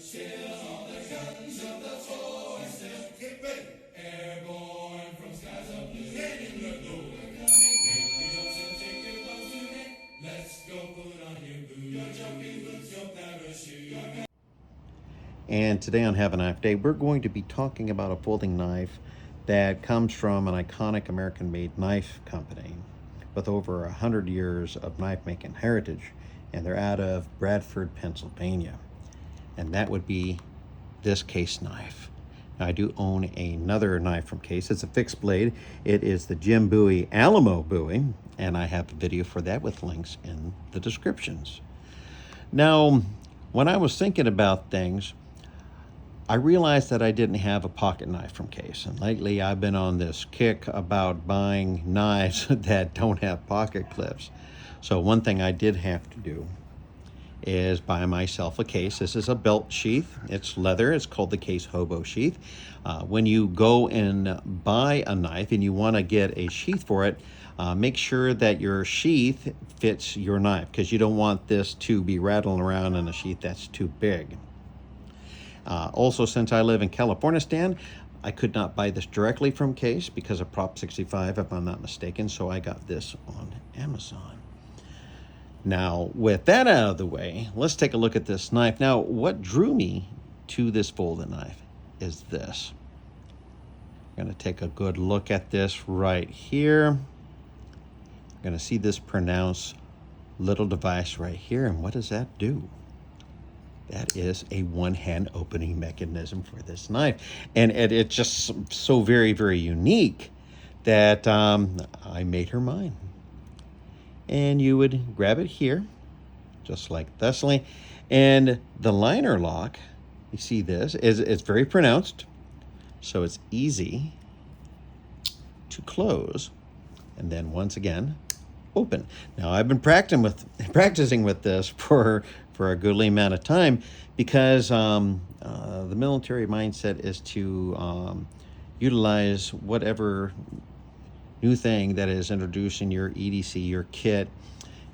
Still all the guns of the force still get ready. Airborne from skies of blue. Ready to go. We're coming. Make your jumps and take your clothes today. Let's go put on your boots. Your jumping boots, your parachute. And today on Have a Knife Day, we're going to be talking about a folding knife that comes from an iconic American-made knife company with over 100 years of knife-making heritage, and they're out of Bradford, Pennsylvania. And that would be this Case knife. Now, I do own another knife from Case. It's a fixed blade. It is the Jim Bowie Alamo Bowie, and I have a video for that with links in the descriptions. Now, when I was thinking about things, I realized that I didn't have a pocket knife from Case, and lately I've been on this kick about buying knives that don't have pocket clips. So one thing I did have to do is buy myself a Case. This is a belt sheath. It's leather. It's called the Case Hobo Sheath. When you go and buy a knife and you want to get a sheath for it, make sure that your sheath fits your knife, because you don't want this to be rattling around in a sheath that's too big. Also, since I live in California, Stan, I could not buy this directly from Case because of Prop 65, if I'm not mistaken, so I got this on Amazon. Now, with that out of the way, let's take a look at this knife. Now, what drew me to this folding knife is this. I'm going to take a good look at this right here. I'm going to see this pronounced little device right here, and what does that do? That is a one-hand opening mechanism for this knife. And it's just so very, very unique that I made her mine. And you would grab it here, just like thusly. And the liner lock, you see this, it's very pronounced, so it's easy to close. And then once again, open. Now, I've been practicing with this for a goodly amount of time, because the military mindset is to utilize whatever new thing that is introduced in your EDC, your kit,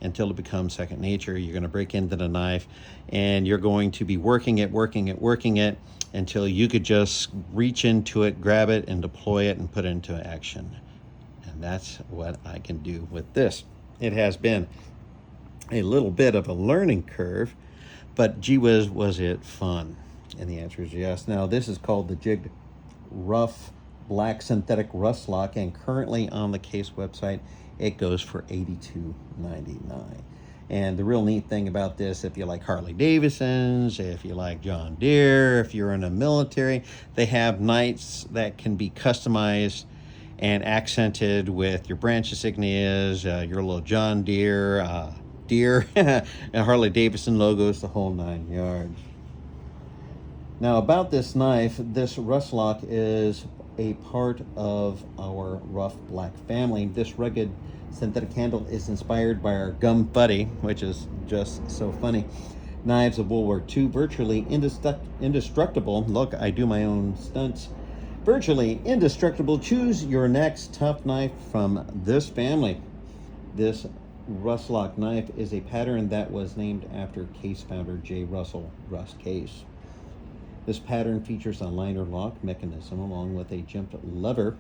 until it becomes second nature. You're going to break into the knife and you're going to be working it until you could just reach into it, grab it, and deploy it and put it into action. And that's what I can do with this. It has been a little bit of a learning curve, but gee whiz, was it fun? And the answer is yes. Now, this is called the Jigged Rough Black Synthetic RussLock, and currently on the Case website, it goes for $82.99. And the real neat thing about this, if you like Harley Davidsons, if you like John Deere, if you're in the military, they have knives that can be customized and accented with your branch insignias, your little John Deere, and Harley Davidson logos, the whole 9 yards. Now, about this knife, this RussLock is a part of our rough black family. This rugged synthetic handle is inspired by our gum buddy, which is just so funny. Knives of World War II, virtually indestructible. Look, I do my own stunts. Virtually indestructible. Choose your next tough knife from this family. This RussLock knife is a pattern that was named after Case founder J. Russell Russ Case. This pattern features a liner lock mechanism along with a jimped lever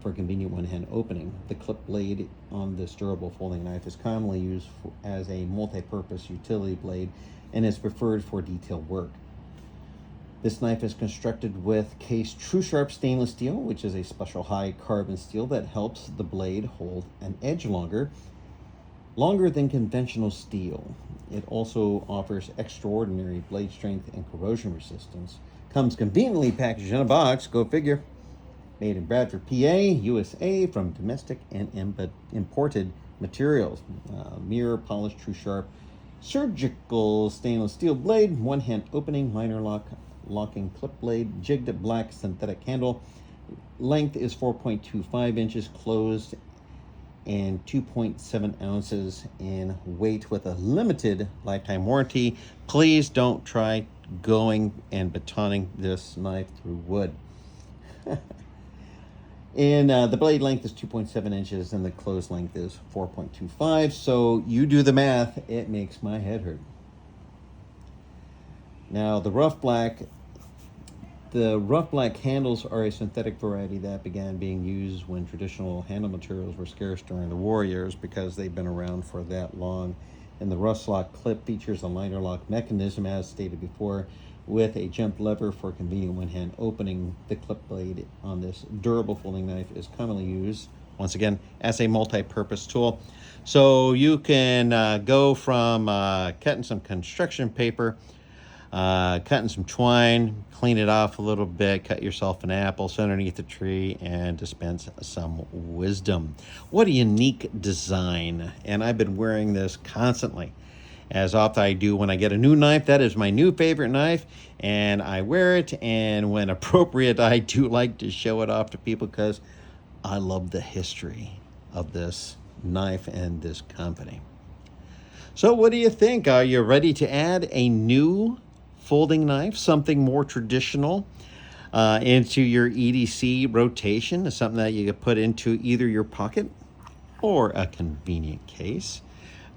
for convenient one-hand opening. The clip blade on this durable folding knife is commonly used as a multi-purpose utility blade and is preferred for detail work. This knife is constructed with Case True Sharp stainless steel, which is a special high carbon steel that helps the blade hold an edge longer than conventional steel. It also offers extraordinary blade strength and corrosion resistance. Comes conveniently packaged in a box, go figure. Made in Bradford, PA, USA, from domestic and imported materials. Mirror polished True Sharp surgical stainless steel blade, one-hand opening, liner locking clip blade, jigged black synthetic handle. Length is 4.25 inches, closed, and 2.7 ounces in weight with a limited lifetime warranty. Please don't try going and batoning this knife through wood. And the blade length is 2.7 inches and the closed length is 4.25. So you do the math, it makes my head hurt. Now, the rough black handles are a synthetic variety that began being used when traditional handle materials were scarce during the war years because they've been around for that long. And the RussLock clip features a liner lock mechanism, as stated before, with a jump lever for convenient one-hand opening. The clip blade on this durable folding knife is commonly used, once again, as a multi-purpose tool. So you can go from cutting some construction paper, cutting some twine, clean it off a little bit, cut yourself an apple, sit underneath the tree, and dispense some wisdom. What a unique design. And I've been wearing this constantly. As often I do when I get a new knife, that is my new favorite knife, and I wear it, and when appropriate, I do like to show it off to people because I love the history of this knife and this company. So what do you think? Are you ready to add a new folding knife, something more traditional, into your EDC rotation, something that you could put into either your pocket or a convenient case?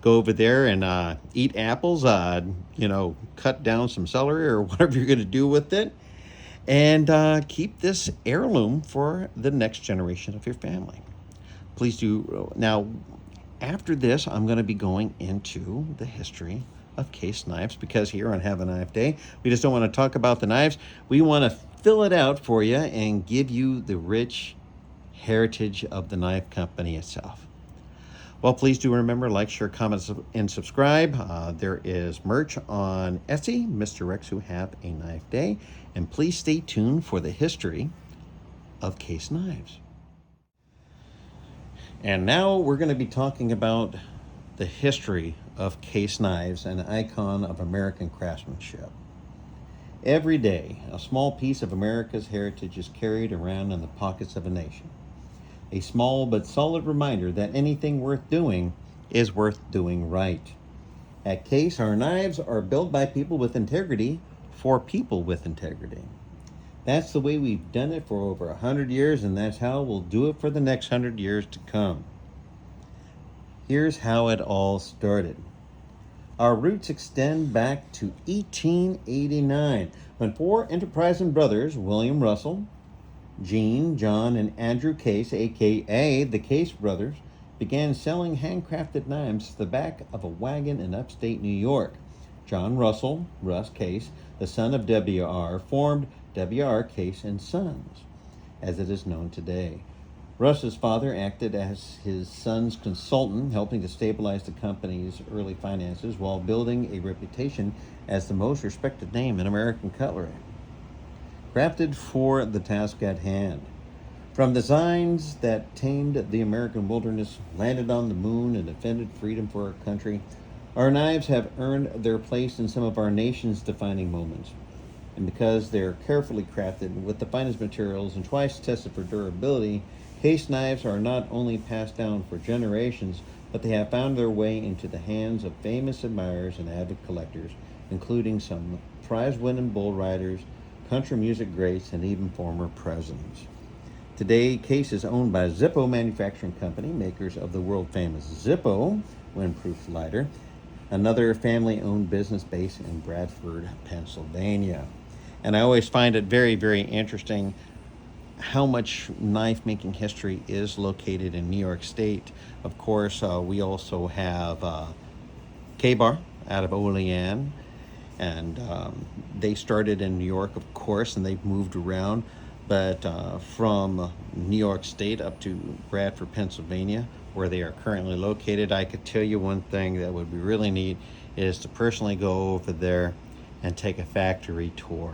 Go over there and eat apples, cut down some celery or whatever you're going to do with it, and keep this heirloom for the next generation of your family. Please do. Now, after this, I'm going to be going into the history of case knives, because here on Have a Knife Day, we just don't want to talk about the knives. We want to fill it out for you and give you the rich heritage of the knife company itself. Well, please do remember, like, share, comment, and subscribe. There is merch on Etsy, Mr. Rex Who Have a Knife Day. And please stay tuned for the history of case knives. And now we're going to be talking about the history of case knives, an icon of American craftsmanship. Every day, a small piece of America's heritage is carried around in the pockets of a nation. A small but solid reminder that anything worth doing is worth doing right. At Case, our knives are built by people with integrity for people with integrity. That's the way we've done it for over 100 years, and that's how we'll do it for the next 100 years to come. Here's how it all started. Our roots extend back to 1889, when four enterprising brothers, William Russell, Gene, John, and Andrew Case, aka the Case Brothers, began selling handcrafted knives to the back of a wagon in upstate New York. John Russell, Russ Case, the son of W.R., formed W.R. Case and Sons, as it is known today. Russ's father acted as his son's consultant, helping to stabilize the company's early finances while building a reputation as the most respected name in American cutlery. Crafted for the task at hand. From designs that tamed the American wilderness, landed on the moon, and defended freedom for our country, our knives have earned their place in some of our nation's defining moments. And because they're carefully crafted with the finest materials and twice tested for durability, case knives are not only passed down for generations, but they have found their way into the hands of famous admirers and avid collectors, including some prize-winning bull riders, country music greats, and even former presidents. Today, Case is owned by Zippo Manufacturing Company, makers of the world-famous Zippo windproof lighter, another family-owned business based in Bradford, Pennsylvania. And I always find it very, very interesting how much knife-making history is located in New York State. Of course, we also have K-Bar out of Olean, and they started in New York, of course, and they've moved around. But from New York State up to Bradford, Pennsylvania, where they are currently located, I could tell you one thing that would be really neat is to personally go over there and take a factory tour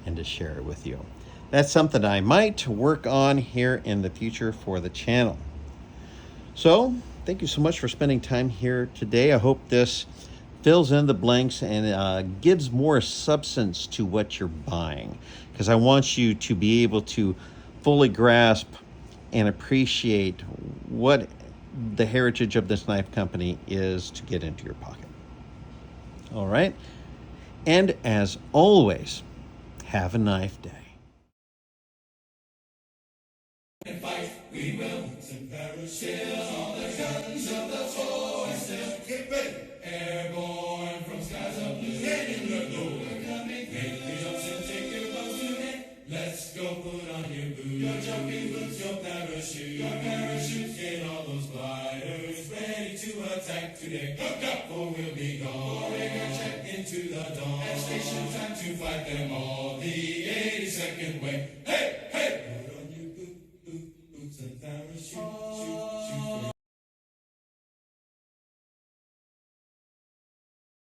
and to share it with you. That's something I might work on here in the future for the channel. So, thank you so much for spending time here today. I hope this fills in the blanks and gives more substance to what you're buying, because I want you to be able to fully grasp and appreciate what the heritage of this knife company is to get into your pocket. All right? And as always, have a knife day. And fight, we will. And parachute all the guns of the forces. Get ready. Airborne from skies of blue. Get in the door. We're coming. Your parachute, get all those gliders ready to attack today. Hook up, or we'll be gone. Four-acre check into the dawn. At station time to fight them all the 82nd way. Hey!